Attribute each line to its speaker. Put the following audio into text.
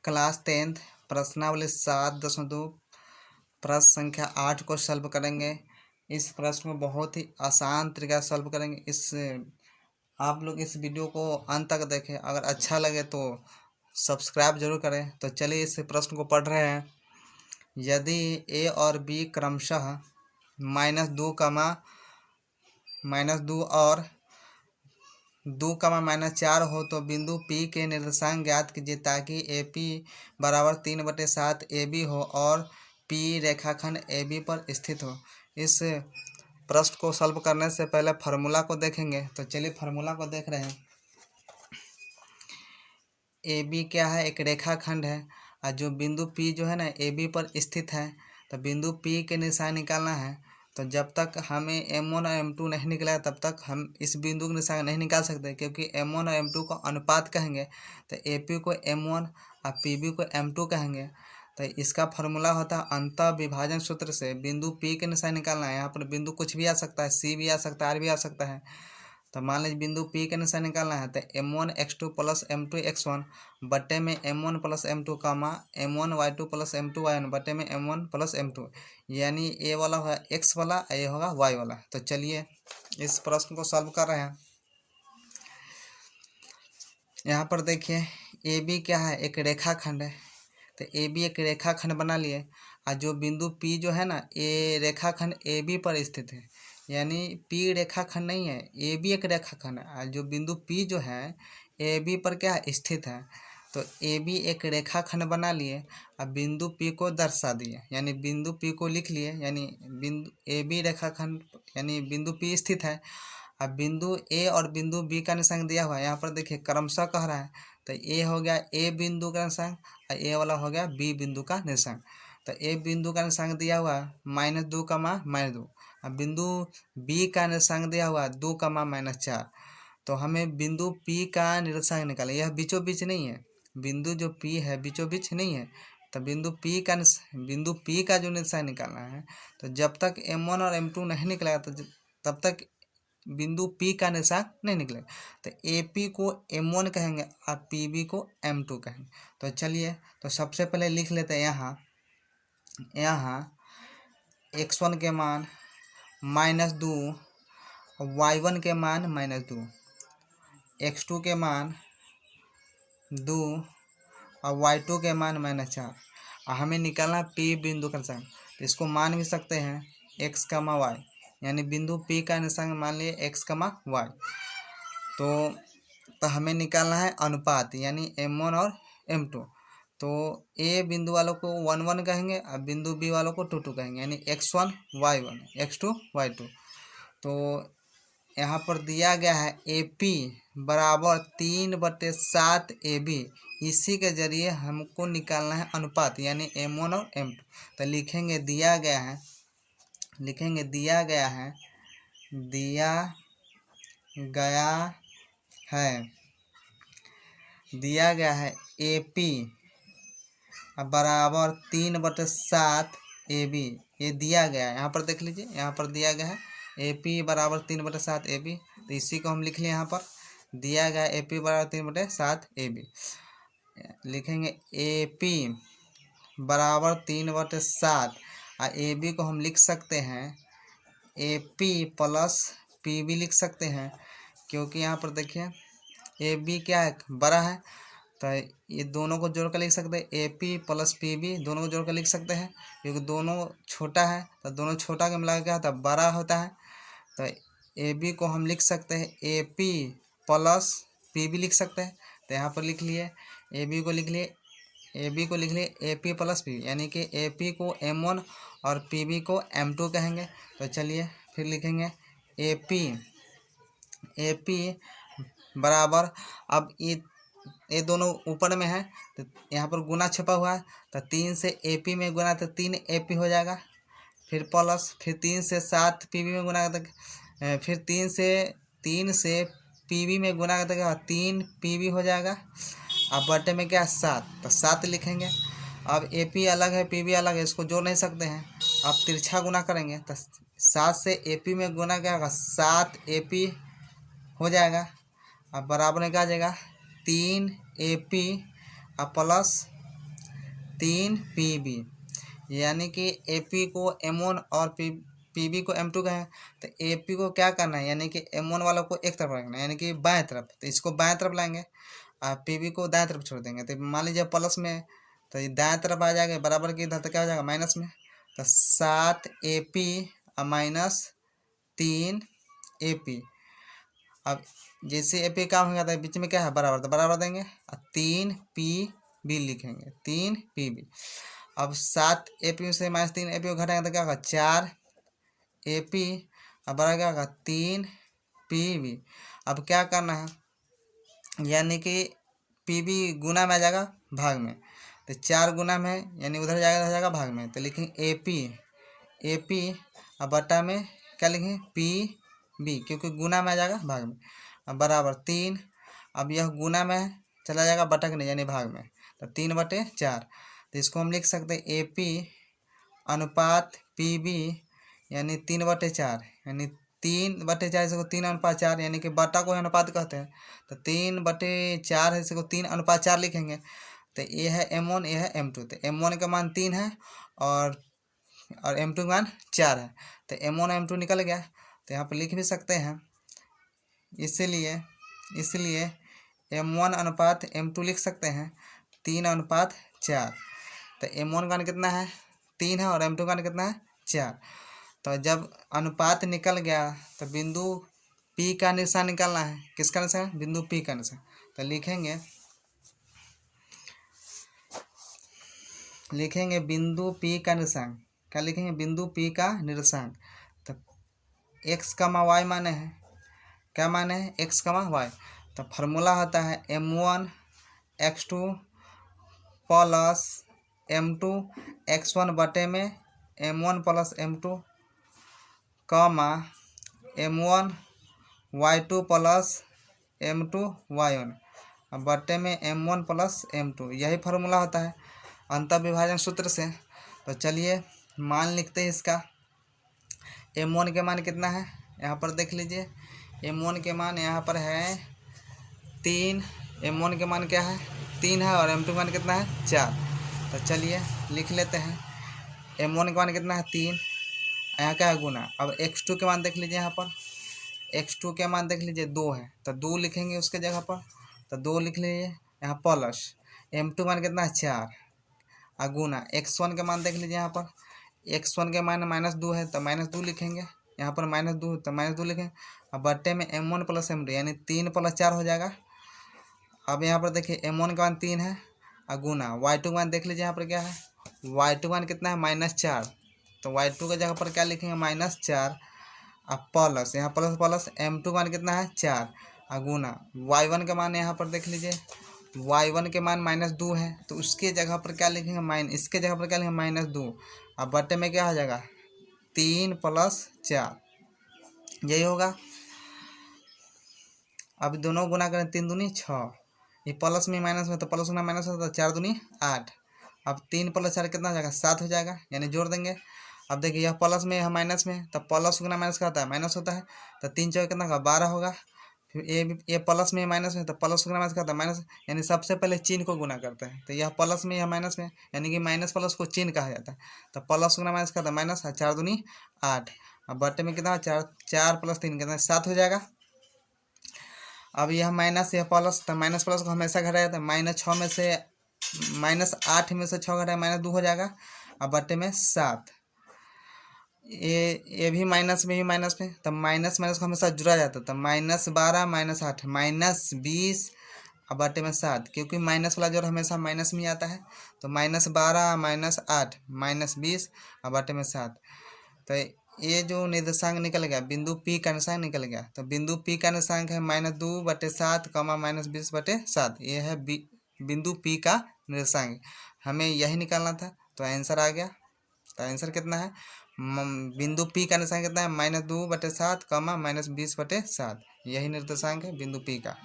Speaker 1: Class 10th प्रश्नावली 7.2 प्रश्न संख्या 8 को सॉल्व करेंगे। इस प्रश्न को बहुत ही आसान तरीका से सॉल्व करेंगे। आप लोग इस वीडियो को अंत तक देखें। अगर अच्छा लगे तो सब्सक्राइब जरूर करें। तो चलिए इस प्रश्न को पढ़ रहे हैं। यदि ए और बी क्रमशः -2 और 2, -4 हो तो बिंदु P के निर्देशांक ज्ञात कीजिए ताकि AP बराबर 3/7 AB हो और P रेखाखंड AB पर स्थित हो। इस प्रश्न को सॉल्व करने से पहले फार्मूला को देखेंगे। तो चलिए फार्मूला को देख रहे हैं। AB क्या है? एक रेखाखंड है और जो बिंदु P जो है ना AB पर स्थित है। तो बिंदु P के निशान निकालना है। तो जब तक हमें M1 और M2 नहीं निकला तब तक हम इस बिंदु के निशान नहीं निकाल सकते, क्योंकि M1 और M2 को अनुपात कहेंगे। तो AP को M1 और PB को M2 कहेंगे। तो इसका फार्मूला होता है अंतः विभाजन सूत्र से बिंदु P के निशान निकालना है। यहाँ पर बिंदु कुछ भी आ सकता है, C भी आ सकता है, R भी आ सकता है। तो मान लीजिए बिंदु P के निशान निकालना है तो M1x2 + M2x1 बटे में M1 + M2 कामा M1y2 + M2y1 बटे में M1 + M2, यानी ए वाला होगा x वाला, ये होगा y वाला। तो चलिए इस प्रश्न को सॉल्व कर रहे हैं। यहाँ पर देखिए AB क्या है? एक रेखाखंड है। तो AB एक रेखाखंड बना लिए और जो बिंदु P जो है ना ये रेखाखंड AB पर स्थित है, यानी P रेखाखंड नहीं है, AB एक रेखाखंड है। और जो बिंदु P जो है AB पर क्या है? स्थित है। तो AB एक रेखाखंड बना लिए और बिंदु P को दर्शा दिए, यानी बिंदु P को लिख लिए, यानी बिंदु AB रेखाखंड यानी बिंदु P स्थित है। अब बिंदु A और बिंदु B का निशान दिया हुआ है। यहाँ पर देखिए क्रमशः कह रहा है। तो A हो गया A बिंदु का निशान और A वाला हो गया B बिंदु का निशान। तो A बिंदु का निशान दिया हुआ है -2, -2। अब बिंदु B का निशान दिया हुआ है 2, -4। तो हमें बिंदु P का निर्देशांक निकालें। यह बीचों बीच नहीं है, बिंदु जो P है बीचों बीच नहीं है। तो बिंदु P का जो निशान निकालना है। तो जब तक M1 और M2 नहीं निकलेगा तो तब तक बिंदु P का निशान नहीं निकलेगा। तो AP को M1 कहेंगे और PB को M2 कहेंगे। तो चलिए तो सबसे पहले लिख लेते हैं यहाँ x1 के मान -2, y1 के मान -2, x2 के मान 2 और y2 के मान -4। और हमें निकालना P बिंदु का निशान। तो इसको मान भी सकते हैं x, y, यानी बिंदु P का निशान मान लिए x, y। तो हमें निकालना है अनुपात, यानी M1 और M2। तो A बिंदु वालों को 1, 1 कहेंगे और बिंदु B वालों को 2, 2 कहेंगे, यानी x1, y1, x2, y2। तो यहाँ पर दिया गया है AP बराबर 3/7 AB। इसी के जरिए हमको निकालना है अनुपात, यानी M1 और M2। तो लिखेंगे दिया गया है AP बराबर 3/7 AB। ये दिया गया है, यहाँ पर देख लीजिए, यहाँ पर दिया गया है AP बराबर 3/7 AB। तो इसी को हम लिख लिए। यहाँ पर दिया गया है AP बराबर 3/7 AB। लिखेंगे AP बराबर 3/7 और AB को हम लिख सकते हैं AP + PB लिख सकते हैं, क्योंकि यहाँ पर देखिए AB क्या है? बड़ा है। तो ये दोनों को जोड़ कर लिख सकते हैं, AP + PB दोनों को जोड़ कर लिख सकते हैं, क्योंकि दोनों छोटा है। तो दोनों छोटा के मिला क्या होता है? बड़ा होता है। तो AB को हम लिख सकते हैं AP + PB लिख सकते हैं। तो यहाँ पर लिख लिए AB को लिख लिए AP + PB, यानी कि AP को M1 और PB को M2 कहेंगे। तो चलिए फिर लिखेंगे AP बराबर, अब ये दोनों ऊपर में है तो यहाँ पर गुना छपा हुआ है। तो 3 से AP में गुना तो 3 AP हो जाएगा, फिर प्लस, फिर 3 से 7 PB में गुना करते, फिर 3 से PB में गुना करते 3 PB हो जाएगा। अब बटे में क्या? 7। तो 7 लिखेंगे। अब AP अलग है PB अलग है, इसको जोड़ नहीं सकते हैं। अब तिरछा गुना करेंगे तो 7 से AP में गुना क्या होगा? 7 AP हो जाएगा। अब बराबर में क्या आ जाएगा? 3 AP और प्लस 3 PB, यानी कि AP को M1 और PB को M2 का है। तो AP को क्या करना है, यानी कि M1 वालों को एक तरफ रखना है, यानी कि बाएं तरफ। तो इसको बाएं तरफ लाएंगे और PB को दाएं तरफ छोड़ देंगे। तो मान लीजिए प्लस में है, तो ये दाएं तरफ आ जाएगा, बराबर की इधर तो क्या हो जाएगा माइनस में। तो 7AP और -3AP। अब जैसे AP काम होगा तो बीच में क्या है बराबर, तो बराबर देंगे और 3PB लिखेंगे, 3PB। अब 7AP से -3AP को घटाएंगे तो क्या होगा 4AP, अब बराबर क्या होगा 3PB। अब क्या करना है, यानी कि PB गुना में आ जाएगा भाग में। तो 4 गुना में यानी उधर जाएगा, इधर जाएगा भाग में। तो लिखेंगे AP अब बटा में क्या लिखेंगे PB, क्योंकि गुना में आ जाएगा भाग में। अब बराबर 3, अब यह गुना में चला जाएगा बटक नहीं यानी भाग में, तो 3/4। तो इसको हम लिख सकते हैं AP अनुपात PB यानी 3/4, यानी 3/4 इसको 3:4, यानी कि बटा को अनुपात कहते हैं। तो 3/4 है, इसको 3:4 लिखेंगे। तो ये है M1, ये है M2। तो M1 का मान 3 है और M2 का मान 4 है। तो M1 M2 निकल गया। तो यहाँ पर लिख भी सकते हैं, इसलिए M1 अनुपात M2 लिख सकते हैं 3:4। तो M1 का मान कितना है 3 है और M2 का मान कितना है 4। तो जब अनुपात निकल गया तो बिंदु P का निशान निकालना है। किसका निशान, बिंदु P का निशान। तो लिखेंगे बिंदु P का निशान। क्या लिखेंगे, बिंदु P का निर्देशांक। तो x, y माने है, क्या माने है x, y। तो फार्मूला होता है M1 x2 plus M2 x1 बटे में M1 plus M2 M1 y2 plus M2 y1 बटे में M1 प्लस M2। यही फार्मूला होता है अंतर्विभाजन सूत्र से। तो चलिए मान लिखते हैं इसका। M1 के मान कितना है, यहाँ पर देख लीजिए। M1 के मान यहाँ पर है 3। M1 के मान क्या है 3 है और M2 का मान कितना है 4। तो चलिए लिख लेते हैं। M1 का मान कितना है 3, यहाँ क्या है गुना। अब x2 के मान देख लीजिए, यहाँ पर x2 के मान देख लीजिए 2 है, तो 2 लिखेंगे उसके जगह पर। तो 2 लिख लीजिए, यहाँ प्लस M2 मान कितना है 4 और गुना x1 के मान देख लीजिए, यहाँ पर x1 के मान -2 है, तो -2 लिखेंगे। यहाँ पर -2 तो -2 लिखेंगे। अब बट्टे में M1 प्लस M2 यानी 3 + 4 हो जाएगा। अब यहाँ पर देखिए M1 का मान 3 है और गुना y2 का मान देख लीजिए, यहाँ पर क्या है y2 का मान कितना है -4। तो y2 के जगह पर क्या लिखेंगे -4 अब प्लस यहाँ प्लस M2 का मान कितना है 4 और गुना y1 का मान यहाँ पर देख लीजिए, y1 के मान -2 है, तो उसके जगह पर क्या लिखेंगे इसके जगह पर क्या लिखेंगे -2। अब बटे में क्या हो जाएगा 3 + 4, यही होगा। अब दोनों गुना करें 3 दूनी 6, ये प्लस में माइनस में, तो प्लस गुना माइनस होता है 4 दूनी 8। अब 3 + 4 कितना हो जाएगा 7 हो जाएगा, यानी जोड़ देंगे। अब देखिए यह प्लस में यह माइनस में, तो प्लस गुना माइनस का होता है माइनस होता है। तो 3 चौके कितना होगा 12 होगा। फिर ये प्लस में माइनस में, तो प्लस गुना माइनस का होता है माइनस, यानी सबसे पहले चिन्ह को गुना करते हैं। तो यह प्लस में यह माइनस में, यानी कि माइनस प्लस को चिन्ह कहा जाता है। तो प्लस गुना माइनस का होता है माइनस, 4 दूनी 8। अब बटे में कितना 4 + 3 कितना 7 हो जाएगा। अब यह माइनस यह प्लस, तो माइनस प्लस को हमेशा घटाया जाता है। -6 में से -8 में से 6 घटाया -2 हो जाएगा। अब बटे में 7, ये भी माइनस में भी माइनस में, तब माइनस माइनस को हमेशा जुड़ा जाता है। तो -12 -8 -20 अब बटे में 7, क्योंकि माइनस वाला जोड़ हमेशा माइनस में ही आता है। तो -12 -8 -20 अब बटे में 7। तो ये जो निर्देशांक निकल गया बिंदु P का निर्देशांक निकल गया। तो बिंदु P का निर्देशांक है -2/7, -20/7। ये है बिंदु P का निर्देशांक। हमें यही निकालना था, तो आंसर आ गया। तो आंसर कितना है, बिंदु P का निर्देशांक कितना है -2/7, -20/7। यही निर्देशांक है बिंदु P का।